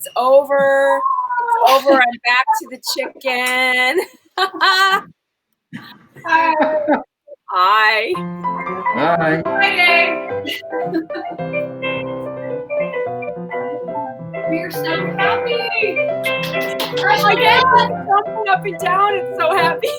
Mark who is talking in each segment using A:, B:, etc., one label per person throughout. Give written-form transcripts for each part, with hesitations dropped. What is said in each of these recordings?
A: It's over. It's over. I'm back to the chicken. Hi. Hi.
B: Hi.
C: We're so happy.
A: Oh my God, it's jumping up and down. It's so happy.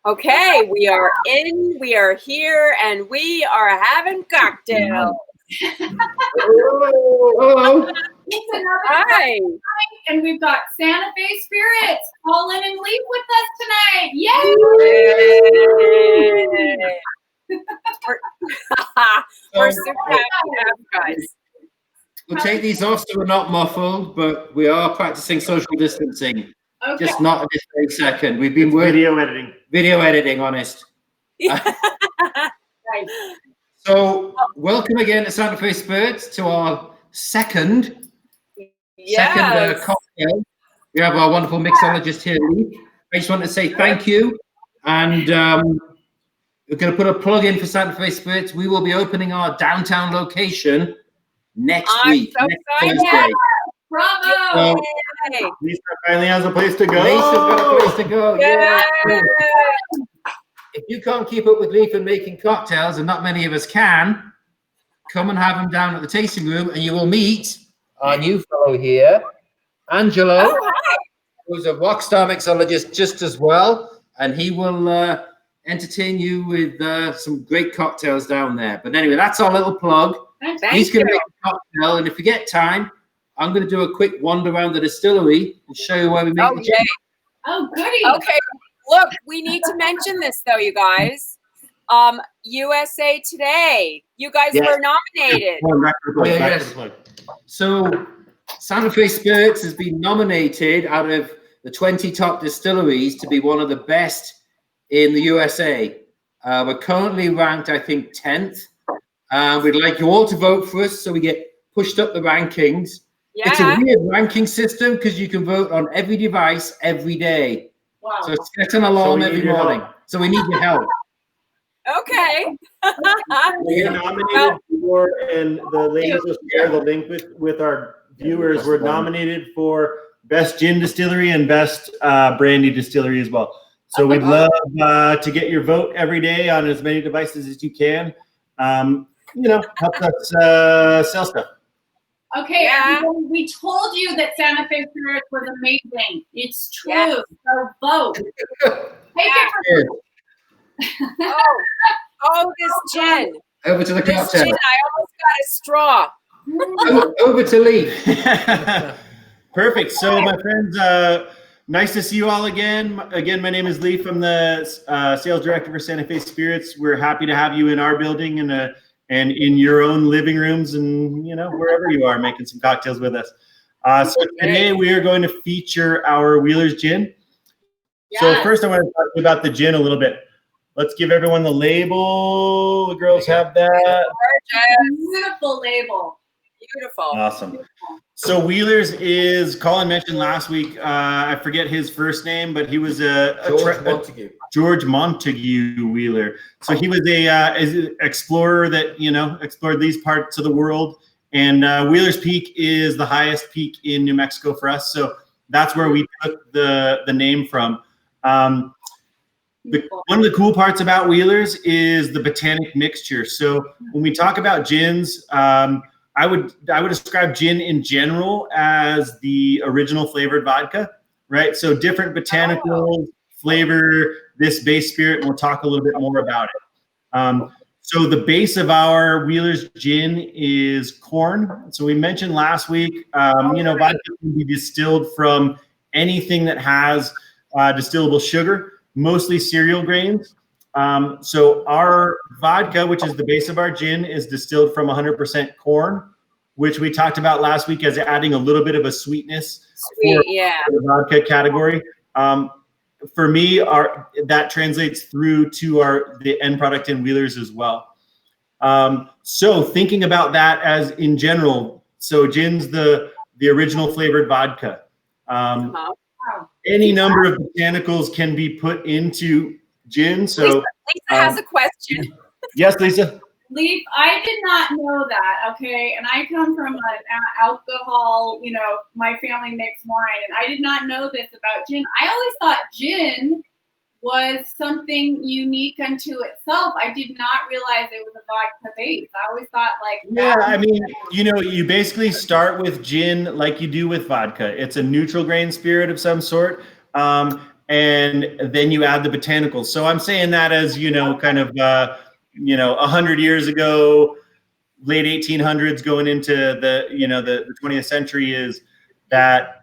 A: Okay, we are in, we are here, and we are having cocktails.
B: Hello.
C: It's another
A: Hi.
C: night, and we've got Santa Fe Spirits, Colin and Leif with us tonight. Yay!
A: We're super happy to have you guys.
B: We'll take these off so we're not muffled, but we are practicing social distancing.
C: Okay.
B: Just not at this very second. We've been working video editing, honest.
C: Right.
B: So welcome again to Santa Fe Spirits to our second cocktail. We have our wonderful mixologist here, Leif. I just want to say thank you. And we're going to put a plug in for Santa Fe Spirits. We will be opening our downtown location next week.
A: So
B: next
A: excited.
B: Thursday.
C: Bravo!
D: Lisa finally has a place to go.
B: Lisa's got a place to go.
A: Yeah.
B: If you can't keep up with Leif and making cocktails, and not many of us can, come and have them down at the tasting room, and you will meet our new fellow here, Angelo,
A: Oh, hi.
B: who's a rock star mixologist just as well, and he will entertain you with some great cocktails down there. But anyway, that's our little plug.
A: Thank
B: He's going to
A: you.
B: make a cocktail, and if we get time, I'm going to do a quick wander around the distillery and show you where we make
A: Oh,
B: the gin.
C: Oh, goody.
A: Okay, look, we need to mention this though, you guys. USA Today, you guys were nominated.
B: So Santa Fe Spirits has been nominated out of the 20 top distilleries to be one of the best in the USA. We're currently ranked, I think, 10th. We'd like you all to vote for us so we get pushed up the rankings.
A: Yeah.
B: It's a weird ranking system because you can vote on every device every day.
C: Wow.
B: So set an alarm every morning. So we need your help.
A: Okay.
D: We're nominated for, and the ladies will share the link with our viewers. We're nominated for Best Gin Distillery and Best Brandy Distillery as well. So we'd love to get your vote every day on as many devices as you can. Help us sell stuff.
C: Okay,
A: Yeah.
C: everyone, we told you that Santa Fe Spirits was amazing. It's true.
A: Yeah.
C: So vote. Take it for
A: Oh, this gin.
B: Over to the
A: This
B: cocktail.
A: gin, I almost got a straw.
B: Over to Leif.
D: Perfect. So, my friends, nice to see you all again. Again, my name is Leif. I'm the sales director for Santa Fe Spirits. We're happy to have you in our building and in your own living rooms and wherever you are making some cocktails with us. So today we are going to feature our Wheeler's Gin.
C: Yes.
D: So first, I want to talk to you about the gin a little bit. Let's give everyone the label. The girls have that.
C: beautiful label.
A: Beautiful.
D: Awesome. So Wheeler's is, Colin mentioned last week, I forget his first name, but he was George Montague Wheeler. So he was an explorer that, explored these parts of the world. And Wheeler's Peak is the highest peak in New Mexico for us. So that's where we took the name from. One of the cool parts about Wheeler's is the botanic mixture. So when we talk about gins, I would describe gin in general as the original flavored vodka, right? So different botanicals flavor this base spirit, and we'll talk a little bit more about it. So the base of our Wheeler's gin is corn. So we mentioned last week, vodka can be distilled from anything that has distillable sugar, mostly cereal grains. So our vodka, which is the base of our gin, is distilled from 100% corn, which we talked about last week as adding a little bit of a sweetness for the vodka category. For me, that translates through to the end product in Wheeler's as well. So thinking about that as in general, so gin's the original flavored vodka. any number of botanicals can be put into gin. So
A: Lisa has a question.
D: Yes, Lisa.
C: Leif, I did not know that, okay? And I come from an alcohol, my family makes wine, and I did not know this about gin. I always thought gin was something unique unto itself. I did not realize it was a vodka base. I always thought
D: I mean, you basically start with gin like you do with vodka. It's a neutral grain spirit of some sort. And then you add the botanicals. So I'm saying that as, kind of, 100 years ago, late 1800s going into the 20th century is that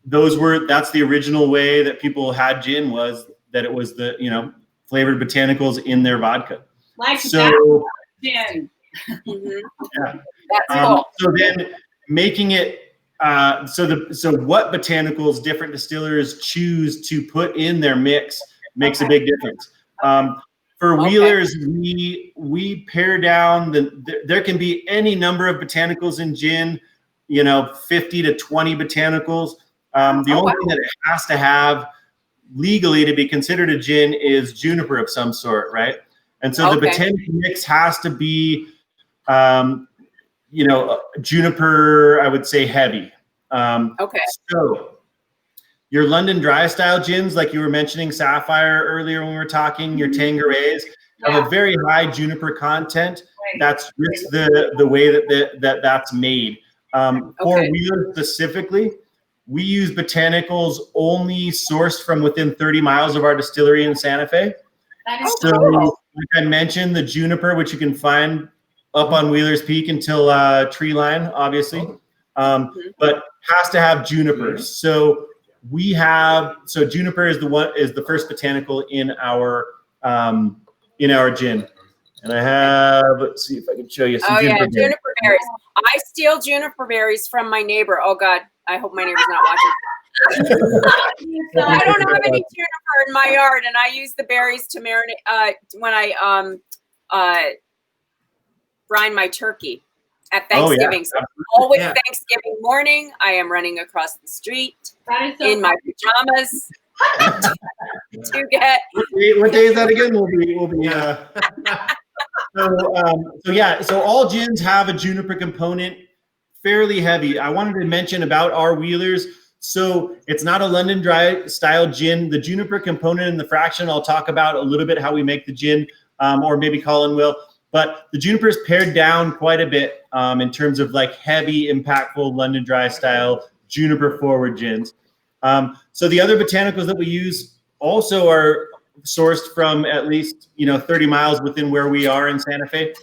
D: that's the original way that people had gin, was that it was the, flavored botanicals in their vodka.
C: Like
D: so,
C: gin.
A: Yeah. That's cool.
D: So then making it, so what botanicals different distillers choose to put in their mix makes a big difference. For wheelers, we pare down there can be any number of botanicals in gin, 50 to 20 botanicals. The only thing that it has to have legally to be considered a gin is juniper of some sort, right? And so the botanical mix has to be, juniper, I would say heavy. So your London dry style gins, like you were mentioning, Sapphire earlier when we were talking, your Tanquerays have a very high juniper content. Right. That's just the way that's made. For wheelers specifically, we use botanicals only sourced from within 30 miles of our distillery in Santa Fe.
C: That is
D: so, like I mentioned, the juniper, which you can find up on Wheeler's Peak until Tree Line, obviously, but has to have juniper. So juniper is the first botanical in our gin. And I have, let's see if I can show you some juniper
A: berries. I steal juniper berries from my neighbor. Oh God, I hope my neighbor's not watching. I don't have any juniper in my yard, and I use the berries to marinate when I brine my turkey at Thanksgiving. So always Thanksgiving morning, I am running across the street in my pajamas to get.
D: What day is that again? So all gins have a juniper component, fairly heavy. I wanted to mention about our wheelers. So it's not a London dry style gin. The juniper component in the fraction, I'll talk about a little bit how we make the gin, or maybe Colin will. But the juniper is pared down quite a bit in terms of like heavy, impactful London dry style juniper forward gins. So the other botanicals that we use also are sourced from at least 30 miles within where we are in Santa Fe.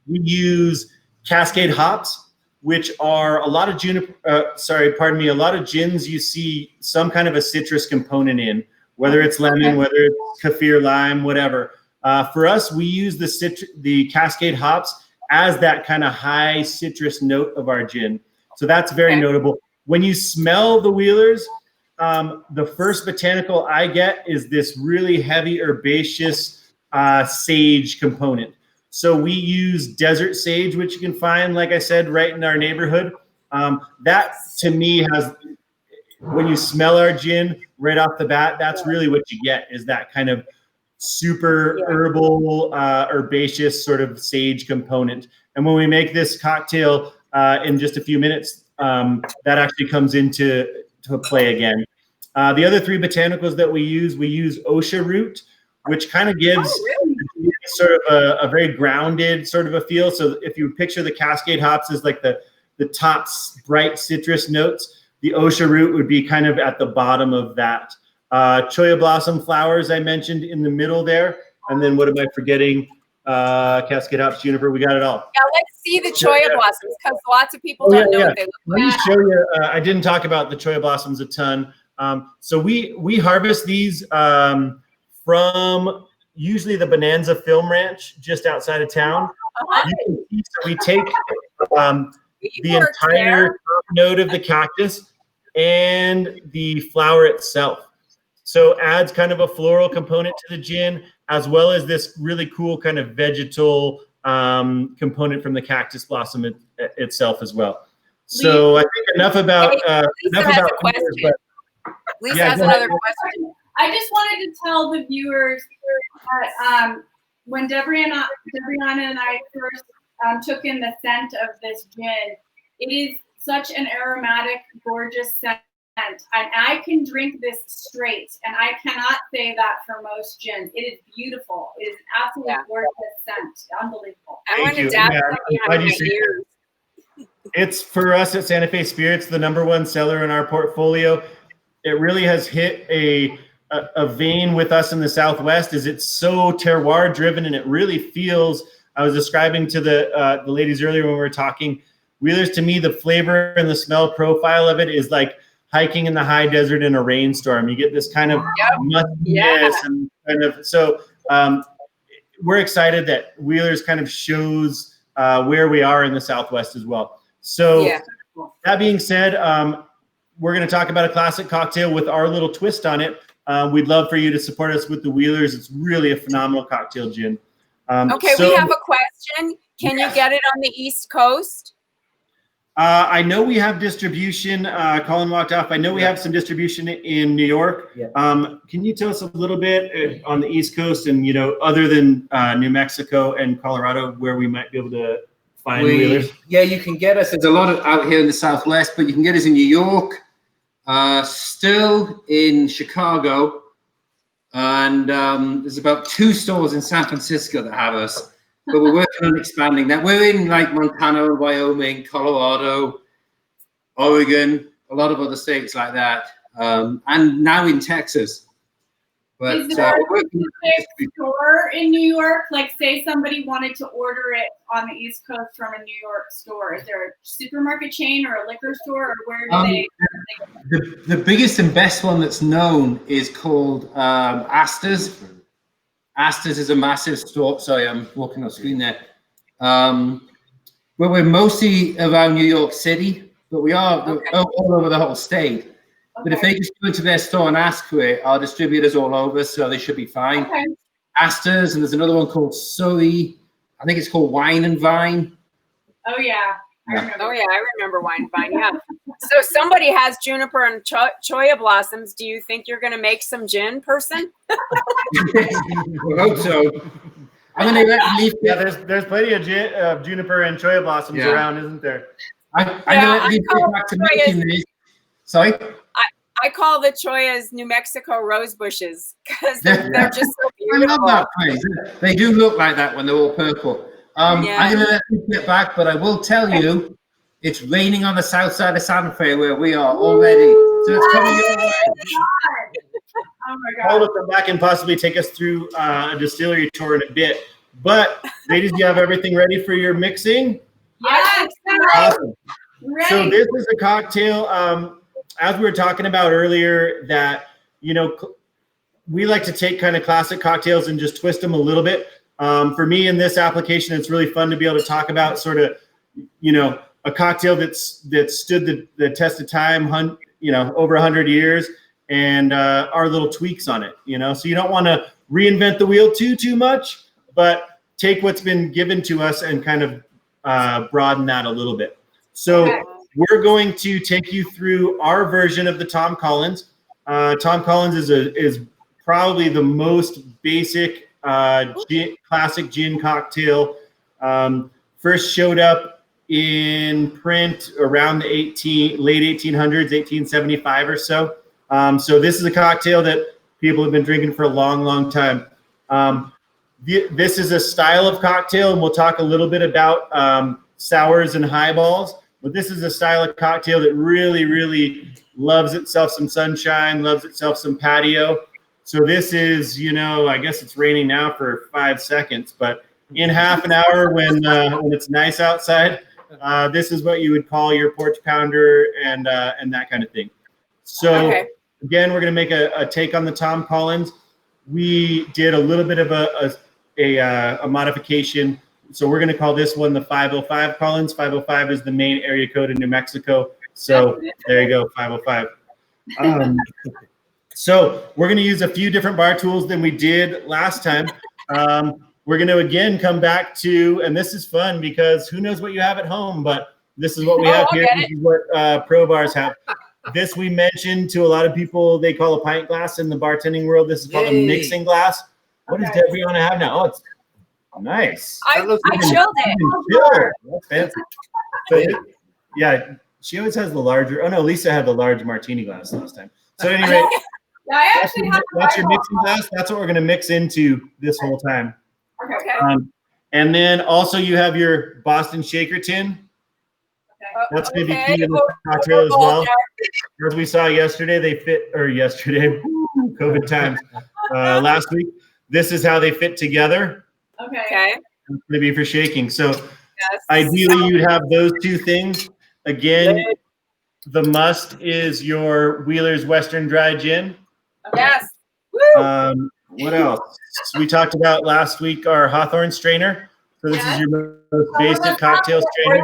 D: We use Cascade hops, which are a lot of a lot of gins you see some kind of a citrus component in, whether it's lemon, whether it's kaffir lime, whatever. For us, we use the Cascade hops as that kind of high citrus note of our gin. So that's very notable. When you smell the wheelers, the first botanical I get is this really heavy herbaceous sage component. So we use desert sage, which you can find, like I said, right in our neighborhood. That to me when you smell our gin right off the bat, that's really what you get, is that kind of super herbal, herbaceous sort of sage component. And when we make this cocktail in just a few minutes, that actually comes into play again. The other three botanicals that we use osha root, which kind of gives sort of a very grounded sort of a feel. So if you picture the Cascade hops as like the top bright citrus notes, the osha root would be kind of at the bottom of that. Cholla blossom flowers I mentioned in the middle there. And then what am I forgetting? Cascade hops, juniper, we got it all.
A: Yeah, let's see the cholla blossoms, because lots of people don't know what they look like.
D: Let me show you. I didn't talk about the cholla blossoms a ton. So we harvest these from usually the Bonanza Film Ranch just outside of town. You can see, so we take the entire top node of the cactus and the flower itself. So adds kind of a floral component to the gin, as well as this really cool kind of vegetal component from the cactus blossom itself as well. So I think enough about
A: Lisa has another question.
C: I just wanted to tell the viewers that when Debriana and I first took in the scent of this gin, it is such an aromatic, gorgeous scent. And I can drink this straight, and I cannot say that for most gins. It is beautiful. It is an absolutely gorgeous scent. Unbelievable.
A: I want to dab behind my ears.
D: It's for us at Santa Fe Spirits, the #1 seller in our portfolio. It really has hit a vein with us in the Southwest. Is it's so terroir driven, and it really feels. I was describing to the ladies earlier when we were talking. Wheelers, to me, the flavor and the smell profile of it is like hiking in the high desert in a rainstorm. You get this kind of mustiness and kind of, so we're excited that Wheelers kind of shows where we are in the Southwest as well. So that being said, we're going to talk about a classic cocktail with our little twist on it. We'd love for you to support us with the Wheelers. It's really a phenomenal cocktail gin.
A: Okay, we have a question. Can you get it on the East Coast?
D: I know we have distribution. Colin walked off. I know we have some distribution in New York. Yeah. Can you tell us a little bit on the East Coast and, other than New Mexico and Colorado, where we might be able to find Wheelers?
B: Yeah, you can get us. There's a lot out here in the Southwest, but you can get us in New York, still in Chicago, and there's about 2 stores in San Francisco that have us. But we're working on expanding that. We're in like Montana, Wyoming, Colorado, Oregon, a lot of other states like that, and now in Texas. But
C: is there a specific store in New York? Like, say somebody wanted to order it on the East Coast from a New York store. Is there a supermarket chain or a liquor store, or where do they?
B: The biggest and best one that's known is called Astor's. Astor's is a massive store. Sorry, I'm walking off screen there. Well, we're mostly around New York City, but we are all over the whole state. Okay. But if they just go into their store and ask for it, our distributors all over, so they should be fine. Okay. Astor's, and there's another one called Surrey. I think it's called Wine and Vine.
C: Oh, yeah.
A: I remember Wine and Vine, yeah. So somebody has juniper and cholla blossoms. Do you think you're going to make some gin, person?
B: I hope so. I'm going to let Leif.
D: Yeah, there's plenty of juniper and cholla blossoms around, isn't there?
B: I'm going to let Leif get back to making these. Sorry?
A: I call the chollas New Mexico rose bushes because they're just so beautiful.
B: I love that place. They do look like that when they're all purple. I'm going to let you get back, but I will tell you, it's raining on the south side of Santa Fe where we are already. So it's coming your way.
C: Oh my God.
D: Paul will come back and possibly take us through a distillery tour in a bit. But ladies, you have everything ready for your mixing?
C: Yes.
D: Awesome. Ready. So this is a cocktail, as we were talking about earlier, that, we like to take kind of classic cocktails and just twist them a little bit. For me in this application, it's really fun to be able to talk about sort of, a cocktail that stood the test of time, over 100 years, and our little tweaks on it, So you don't want to reinvent the wheel too much, but take what's been given to us and kind of broaden that a little bit. So we're going to take you through our version of the Tom Collins. Tom Collins is probably the most basic classic gin cocktail. First showed up in print around the late 1800s, 1875 or so. So this is a cocktail that people have been drinking for a long time. This is a style of cocktail, and we'll talk a little bit about sours and highballs. But this is a style of cocktail that really loves itself some sunshine, loves itself some patio. So this is, I guess it's raining now for 5 seconds, but in half an hour when it's nice outside, this is what you would call your porch pounder and that kind of thing. So again, we're going to make a take on the Tom Collins. We did a little bit of a modification. So we're going to call this one the 505 Collins. 505 is the main area code in New Mexico. So there you go, 505. So we're going to use a few different bar tools than we did last time. We're going to, again, come back to, and this is fun because who knows what you have at home, but this is what we have here. This is what Pro Bars have. This we mentioned to a lot of people. They call a pint glass in the bartending world. This is called a mixing glass. What does Debriana have now? Oh, it's nice.
A: I chilled
D: it. That's fancy. So, yeah, she always has the larger. Oh no, Lisa had the large martini glass last time. So anyway, that's your mixing glass. That's what we're gonna mix into this whole time.
A: Okay.
D: And then also you have your Boston shaker tin. That's going to be key to the cocktail as well. As we saw yesterday, COVID times, last week. This is how they fit together.
A: Okay.
D: It's going to be for shaking. So ideally, you'd have those two things. Again, the must is your Wheeler's Western Dry Gin.
A: Yes.
D: What else? So we talked about last week our Hawthorne strainer. So this is your most basic cocktail strainer.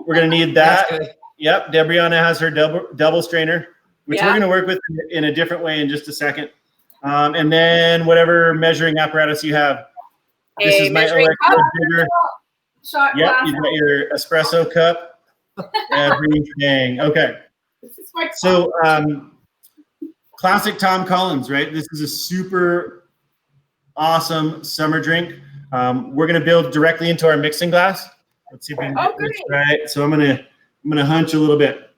D: We're gonna need that. Yep, Debriana has her double strainer, which we're gonna work with in a different way in just a second. And then whatever measuring apparatus you have. This is my electric jigger. Yep, you've got your espresso cup. Everything. Okay. So classic Tom Collins, right? This is a super awesome summer drink. We're gonna build directly into our mixing glass. Let's see if we can get this right. So I'm gonna hunch a little bit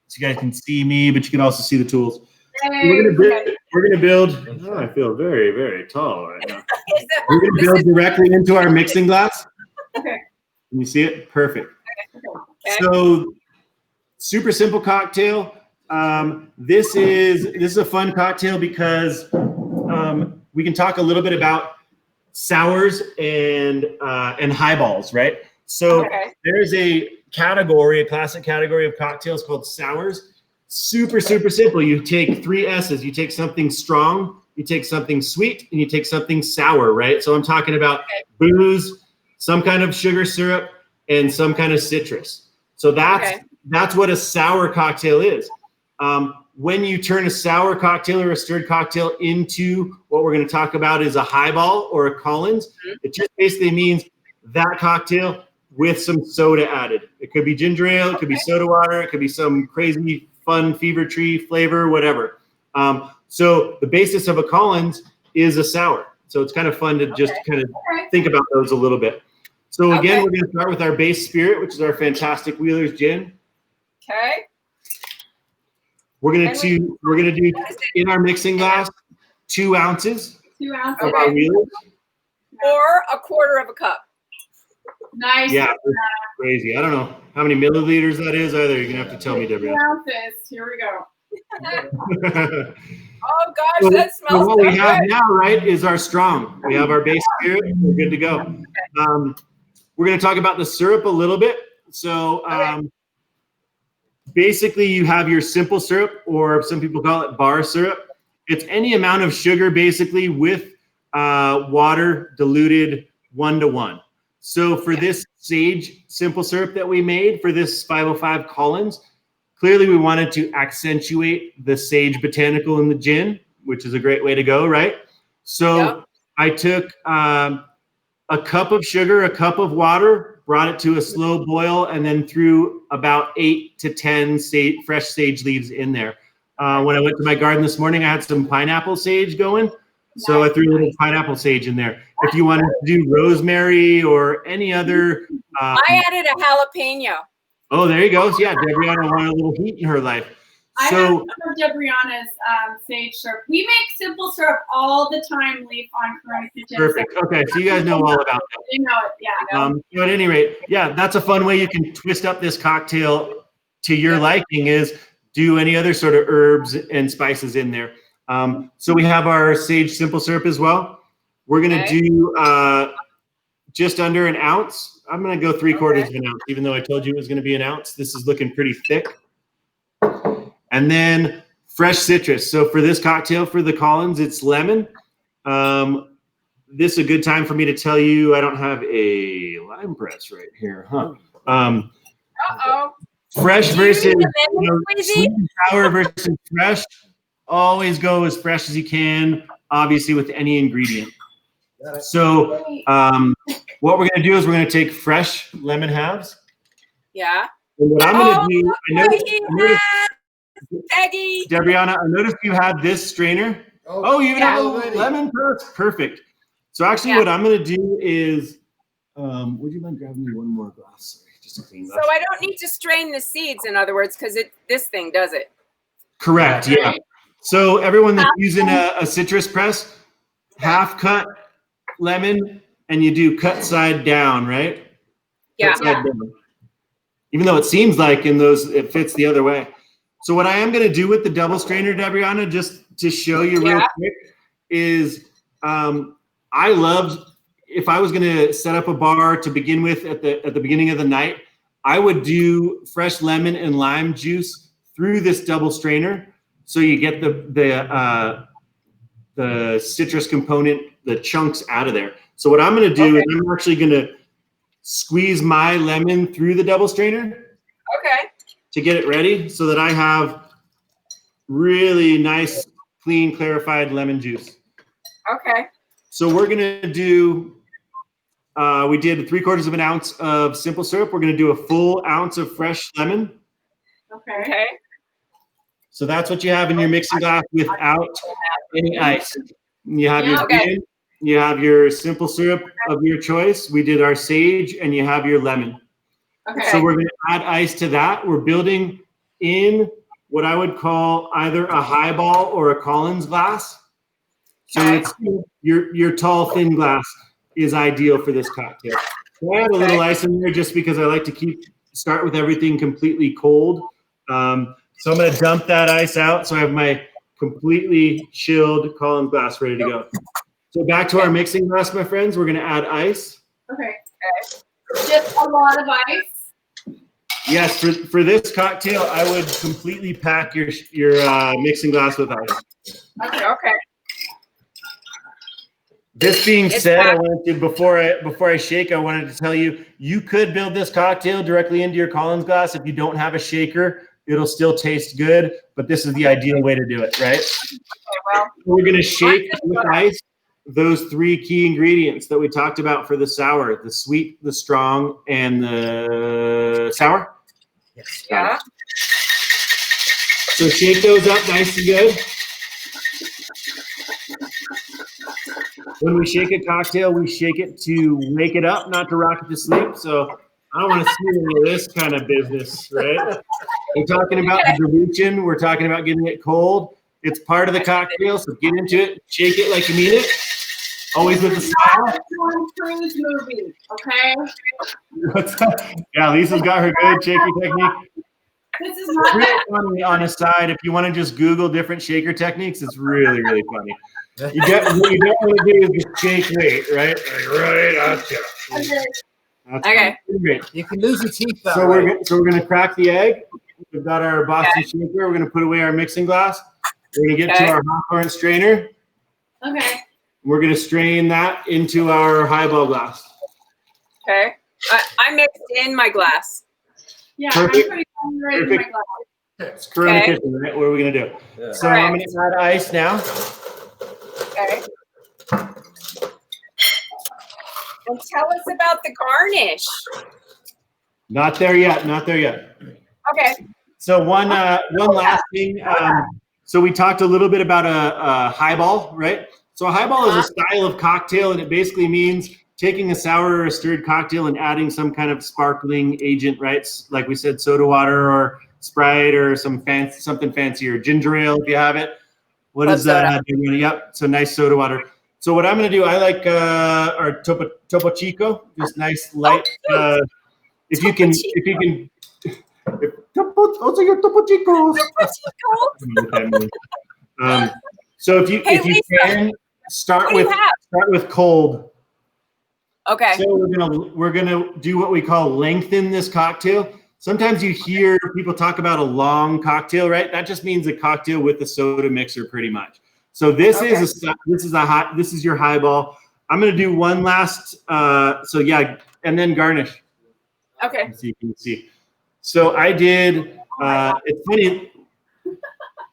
D: so you guys can see me, but you can also see the tools. We're gonna build. Oh, I feel very, very tall right now. We're gonna build directly into our mixing glass.
C: Okay.
D: Can you see it? Perfect. Okay. So super simple cocktail. This is a fun cocktail because we can talk a little bit about sours and highballs, right? So there's a classic category of cocktails called sours. Super, super simple. You take 3 S's. You take something strong, you take something sweet, and you take something sour, right? So I'm talking about booze, some kind of sugar syrup, and some kind of citrus. So that's what a sour cocktail is. When you turn a sour cocktail or a stirred cocktail into what we're going to talk about is a highball or a Collins, it just basically means that cocktail with some soda added. It could be ginger ale, it could be soda water, it could be some crazy fun fever tree flavor, whatever. So the basis of a Collins is a sour. So it's kind of fun to just kind of think about those a little bit. So again, we're going to start with our base spirit, which is our fantastic Wheeler's Gin.
A: Okay.
D: We're gonna do in our mixing glass 2 ounces.
C: 2 ounces.
D: Of our Wheelers.
A: Or a quarter of a cup.
C: Nice.
D: Yeah, crazy. I don't know how many milliliters that is either. You're gonna have to tell me, Deborah.
C: 2 ounces. Here we go.
A: Oh gosh, that smells
D: so what
A: so
D: we have
A: good.
D: now, right, is our strong. We have our base spirit. We're good to go. We're gonna talk about the syrup a little bit. So basically, you have your simple syrup, or some people call it bar syrup. It's any amount of sugar, basically, with water diluted 1-to-1. So for this sage simple syrup that we made for this 505 Collins, clearly we wanted to accentuate the sage botanical in the gin, which is a great way to go, right? So I took a cup of sugar, a cup of water, brought it to a slow boil, and then threw about 8 to 10 fresh sage leaves in there. When I went to my garden this morning, I had some pineapple sage going. So I threw a little pineapple sage in there. If you wanted to do rosemary or any other.
A: I added a jalapeno.
D: Oh, there you go. So yeah, Debriana wanted a little heat in her life.
C: I have some of Debriana's sage syrup. We make simple syrup all the time, Leif, on Corona Kitchen.
D: Perfect. Okay, so you guys know all about that.
C: You know it, yeah.
D: So at any rate, yeah, that's a fun way you can twist up this cocktail to your liking, is do any other sort of herbs and spices in there. So we have our sage simple syrup as well. We're going to do just under 1 ounce. I'm going to go 3/4 of an ounce, even though I told you it was going to be 1 ounce. This is looking pretty thick. And then fresh citrus. So for this cocktail, for the Collins, it's lemon. This is a good time for me to tell you I don't have a lime press right here, huh? Fresh versus sweet and sour versus fresh. Always go as fresh as you can, obviously, with any ingredient. So what we're going to do is we're going to take fresh lemon halves.
A: Yeah.
D: And what I'm going to do,
A: Peggy.
D: Debriana, I noticed you have this strainer. Oh, you have a lemon press? Perfect. So actually what I'm going to do is, would you mind grabbing me one more glass? Sorry, just to clean that.
A: So I don't need to strain the seeds, in other words, because this thing does it.
D: Correct, yeah. So everyone that's using a citrus press, half cut lemon, and you do cut side down, right?
A: Yeah.
D: Cut side down. Even though it seems like in those, it fits the other way. So what I am going to do with the double strainer, Debriana, just to show you real quick, is I loved, if I was going to set up a bar to begin with at the beginning of the night, I would do fresh lemon and lime juice through this double strainer, so you get the citrus component, the chunks out of there. So what I'm going to do is I'm actually going to squeeze my lemon through the double strainer. To get it ready, so that I have really nice, clean, clarified lemon juice. So we're gonna do, we did 3/4 of an ounce of simple syrup. We're gonna do a full ounce of fresh lemon. So that's what you have in your mixing glass without any ice. You have your gin, you have your simple syrup of your choice. We did our sage, and you have your lemon. So we're going to add ice to that. We're building in what I would call either a highball or a Collins glass. So it's, your tall, thin glass is ideal for this cocktail. So I add a little ice in there just because I like to start with everything completely cold. So I'm going to dump that ice out. So I have my completely chilled Collins glass ready to go. So back to our mixing glass, my friends. We're going to add ice.
C: Just a lot of ice.
D: Yes, for this cocktail, I would completely pack your mixing glass with ice. This being said, I wanted to, before I shake, I wanted to tell you, you could build this cocktail directly into your Collins glass. If you don't have a shaker, it'll still taste good, but this is the ideal way to do it, right? We're going to shake with ice those 3 key ingredients that we talked about for the sour: the sweet, the strong, and the sour.
A: Yeah.
D: So shake those up nice and good. When we shake a cocktail, we shake it to wake it up, not to rock it to sleep. So I don't want to see any of this kind of business, right? We're talking about the dilution. We're talking about getting it cold. It's part of the cocktail, so get into it. Shake it like you mean it. Always with a smile.
C: Tom Cruise movie, okay?
D: What's up? Yeah, Lisa's got her good shaker technique.
C: This is not
D: really funny on a side. If you want to just Google different shaker techniques, it's really, really funny. What you don't want to do is just shake weight, right?
A: Okay.
D: Great.
B: You can lose your teeth that
D: so
B: way.
D: We're going to crack the egg. We've got our Boston shaker. We're going to put away our mixing glass. We're going to get to our Hawthorne strainer. We're going to strain that into our highball glass.
A: I mixed in my glass.
C: Yeah,
D: Perfect.
C: I'm pretty right in my glass.
D: It's current kitchen, right? What are we going to do? Yeah. So I'm going to add ice now.
A: And tell us about the garnish.
D: Not there yet. Not there yet. So one last thing. So we talked a little bit about a highball, right? So a highball is a style of cocktail, and it basically means taking a sour or a stirred cocktail and adding some kind of sparkling agent, right? Like we said, soda water or Sprite or something fancier, ginger ale if you have it. What is that? Yep. So nice soda water. So what I'm going to do, I like our Topo Chico, just nice light. If you can. Topo Chicos. So if you can start with cold. So we're gonna do what we call lengthen this cocktail. Sometimes you hear people talk about a long cocktail, right? That just means a cocktail with a soda mixer, pretty much. So this is your highball. I'm gonna do one last. And then garnish. So you can see. So I did. It's funny.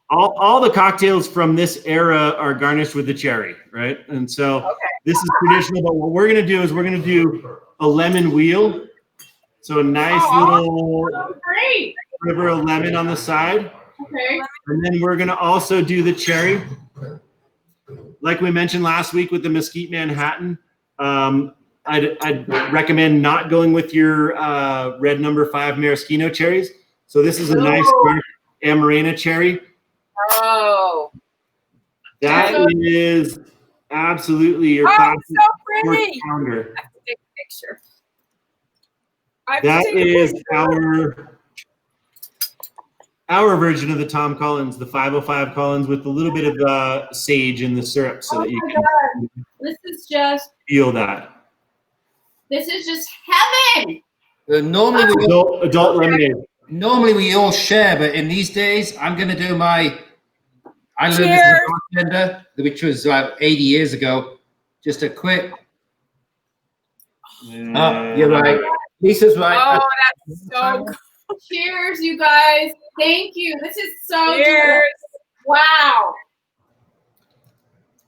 D: All the cocktails from this era are garnished with the cherry, right? And so this is traditional. But what we're gonna do is we're gonna do a lemon wheel. So a nice little river of lemon on the side.
C: Okay.
D: And then we're going to also do the cherry. Like we mentioned last week with the Mesquite Manhattan, I'd recommend not going with your red number 5 maraschino cherries. So this is a nice dark Amarena cherry.
A: Oh.
D: That is absolutely your classic
A: so pretty.
D: pounder.
A: I have to take a picture.
D: That is our version of the Tom Collins, the 505 Collins, with a little bit of sage in the syrup, so that you can
C: this is just
D: feel that.
C: This is just heaven.
B: Normally
D: adult lemonade.
B: Normally we all share, but in these days, I'm going to do my. I learned this as a bartender, which was 80 years ago. Just a quick. You're right. Lisa's right.
A: Oh, that's so good.
C: Cheers, you guys. Thank you. This is so
A: Cheers.
C: Good. Wow.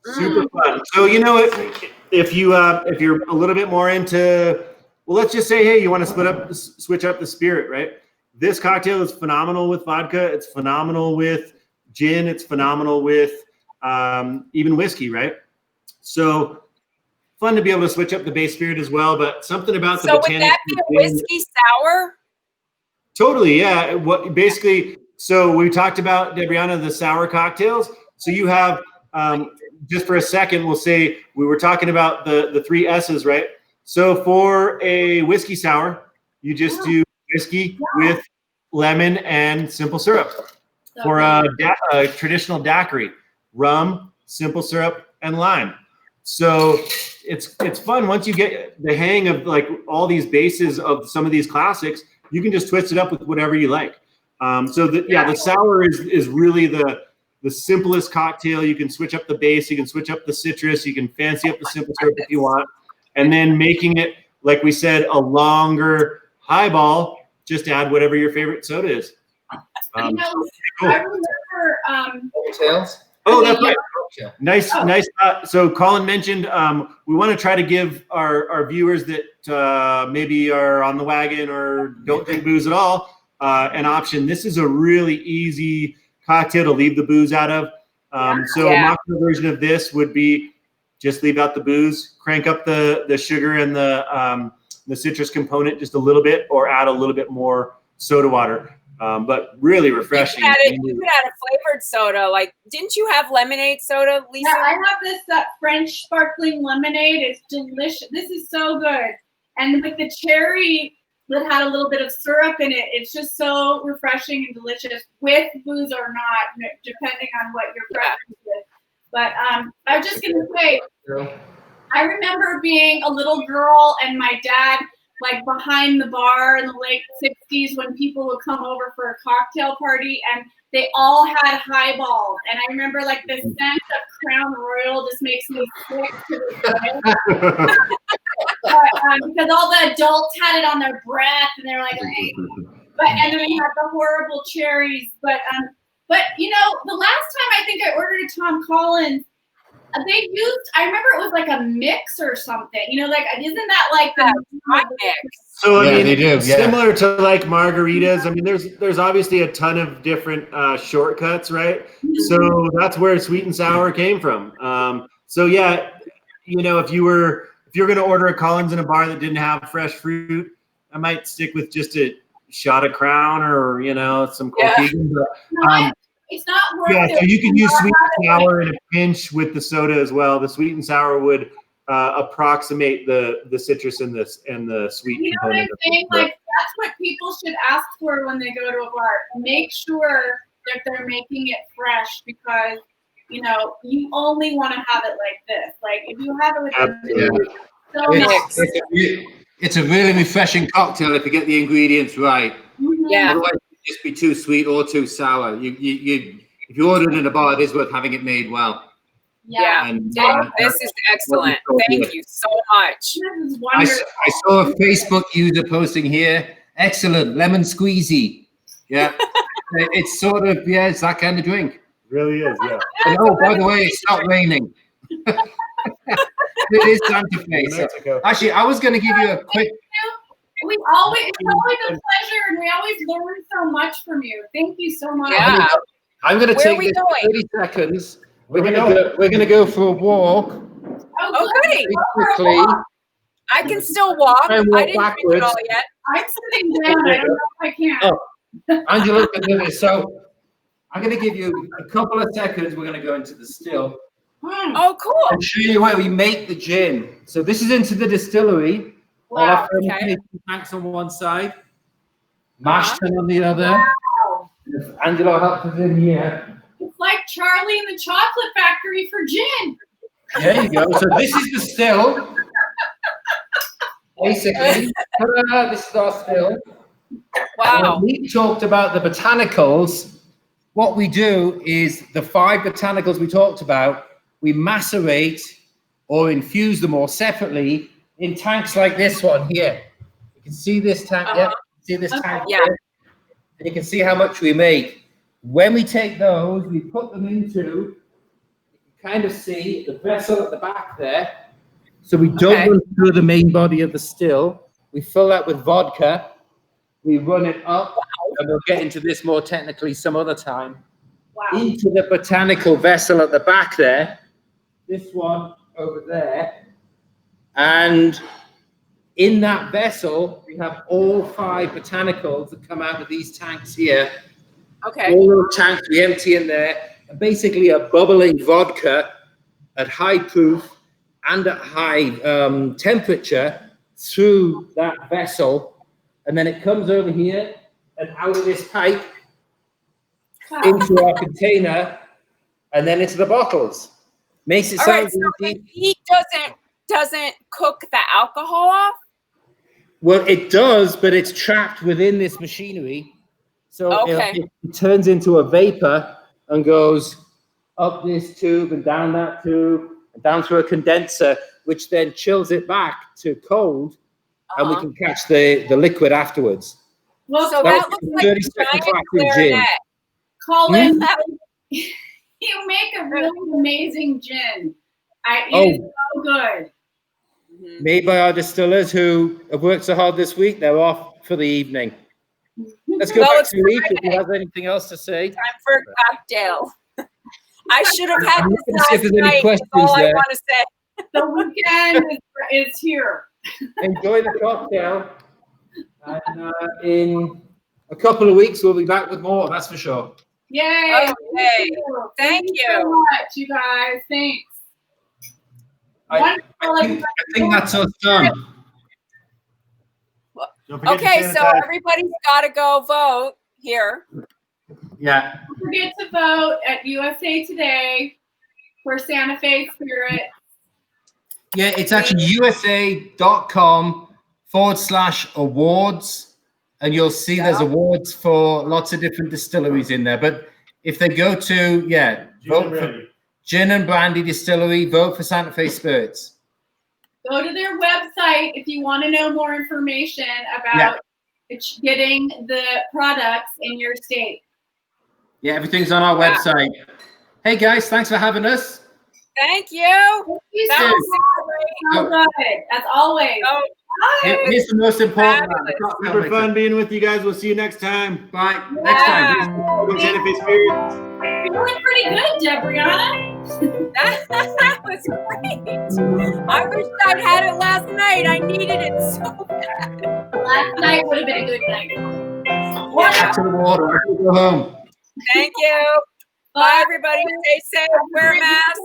D: Super fun. So if you're a little bit more into, well, let's just say, hey, you want to switch up the spirit, right? This cocktail is phenomenal with vodka. It's phenomenal with gin. It's phenomenal with even whiskey, right? So fun to be able to switch up the base spirit as well. But something about the
A: would that be a whiskey sour?
D: Totally, yeah. What basically? So we talked about, Debriana, the sour cocktails. So you have just for a second, we'll say we were talking about the 3 S's, right? So for a whiskey sour, you just do whiskey with lemon and simple syrup. For a traditional daiquiri, rum, simple syrup, and lime. So it's fun once you get the hang of like all these bases of some of these classics. You can just twist it up with whatever you like. The sour is really the simplest cocktail. You can switch up the base, you can switch up the citrus, you can fancy up the simple syrup if you want, and then making it, like we said, a longer highball. Just add whatever your favorite soda is.
C: I remember
B: Tails.
D: Oh, that's right. Nice. So Colin mentioned we want to try to give our viewers that maybe are on the wagon or don't drink booze at all an option. This is a really easy cocktail to leave the booze out of. A mocktail version of this would be just leave out the booze, crank up the sugar and the citrus component just a little bit, or add a little bit more soda water. But really refreshing.
A: You could add a flavored soda. Like, didn't you have lemonade soda, Lisa?
C: Yeah, I have this French sparkling lemonade. It's delicious. This is so good. And with the cherry that had a little bit of syrup in it, it's just so refreshing and delicious, with booze or not, depending on what your preference is. But I was just going to say, I remember being a little girl and my dad, like behind the bar in the late 60s, when people would come over for a cocktail party and they all had highballs. And I remember like the scent of Crown Royal just makes me sick to this day. Because all the adults had it on their breath and they're like, hey. And then we had the horrible cherries. But the last time I think I ordered a Tom Collins, they used, I remember it was like a mix or something, isn't that like the mix?
D: So I mean, they do, similar to like margaritas. I mean, there's obviously a ton of different shortcuts, right? Mm-hmm. So that's where sweet and sour came from. If you're going to order a Collins in a bar that didn't have fresh fruit, I might stick with just a shot of Crown or some Coquille. But,
C: it's not worth it.
D: So you can use sweet and sour in a pinch with the soda as well. The sweet and sour would approximate the citrus and the sweet.
C: You know what I'm saying? Like, that's what people should ask for when they go to a bar. Make sure that they're making it fresh, because you only want to have it like this. Like, if you have it with
B: it's a really refreshing cocktail if you get the ingredients right.
C: Mm-hmm.
A: Yeah.
B: Otherwise, just be too sweet or too sour. If you order it in a bar, it is worth having it made well.
A: Yeah, this is excellent. Thank you so much.
C: This is wonderful.
B: I saw a Facebook user posting here. Excellent lemon squeezy. Yeah, it's sort of it's that kind of drink.
D: It really is. Yeah.
B: And, by the way, it's not raining. It is Santa Fe. So. Actually, I was going to give you a quick.
C: It's always a pleasure, and we always learn so much from you. Thank you so much.
A: Yeah.
B: I'm going to take this 30 seconds. We're going to go for a walk.
A: Oh, goody.
B: Quickly.
A: I can still walk. I didn't drink it all yet.
C: I'm sitting down. I don't know if I can.
B: Oh, Angela, look at this. So I'm going to give you a couple of seconds. We're going to go into the still.
A: Oh, cool.
B: I'll show you where we make the gin. So this is into the distillery.
A: Wow.
B: Tanks on one side, mash tun on the other. Wow. Angela helps us in here.
C: It's like Charlie and the Chocolate Factory for gin.
B: There you go. So this is the still. Basically, this is our still.
A: Wow.
B: We talked about the botanicals. What we do is the 5 botanicals we talked about, we macerate or infuse them all separately in tanks like this one here. You can see this tank, see this tank here? And you can see how much we make. When we take those, we put them into, you can kind of see the vessel at the back there. So we don't run through the main body of the still. We fill that with vodka. We run it up, and we'll get into this more technically some other time. Wow. Into the botanical vessel at the back there. This one over there. And in that vessel, we have all 5 botanicals that come out of these tanks here.
A: Okay.
B: All those tanks we empty in there, and basically a bubbling vodka at high proof and at high temperature through that vessel, and then it comes over here and out of this pipe into our container, and then into the bottles. Makes it sound
A: so the heat doesn't cook the alcohol off?
B: Well, it does, but it's trapped within this machinery. So it turns into a vapor and goes up this tube and down that tube and down through a condenser, which then chills it back to cold, and we can catch the liquid afterwards.
A: Well, so that looks like a giant clarinet.
C: Colin, you make a really amazing gin. It is so good.
B: Made by our distillers who have worked so hard this week. They're off for the evening. Let's go back to Leif if he has anything else to say.
A: Time for a cocktail. I should have had this
B: last if there's
A: night.
B: any questions
A: That's all
B: there.
A: I want to say.
C: The weekend is here.
B: Enjoy the cocktail. And in a couple of weeks, we'll be back with more, that's for sure.
C: Yay.
A: Okay. Thank you
C: so much, you guys. Thanks.
B: I think that's us done.
A: Okay, so everybody's got to go vote here.
B: Yeah.
C: Don't forget to vote at USA Today for Santa Fe Spirit.
B: Yeah, it's actually usa.com/awards, and you'll see there's awards for lots of different distilleries in there. But if they go to, vote for Gin and Brandy Distillery, vote for Santa Fe Spirits.
C: Go to their website if you want to know more information about getting the products in your state.
B: Yeah, everything's on our website. Hey guys, thanks for having us.
A: Thank you.
C: Thank you so good. As always.
B: Here's the most important one.
D: Super fun being with you guys. We'll see you next time.
B: Bye. Next time.
D: Santa Fe Spirits.
C: Feeling pretty good, Debriana.
A: That was great. I wish I'd had it last night. I needed it so bad.
C: Last night would have been a good night.
B: Back to the water. Go home.
A: Thank you. Bye, everybody. Stay safe. Wear a mask.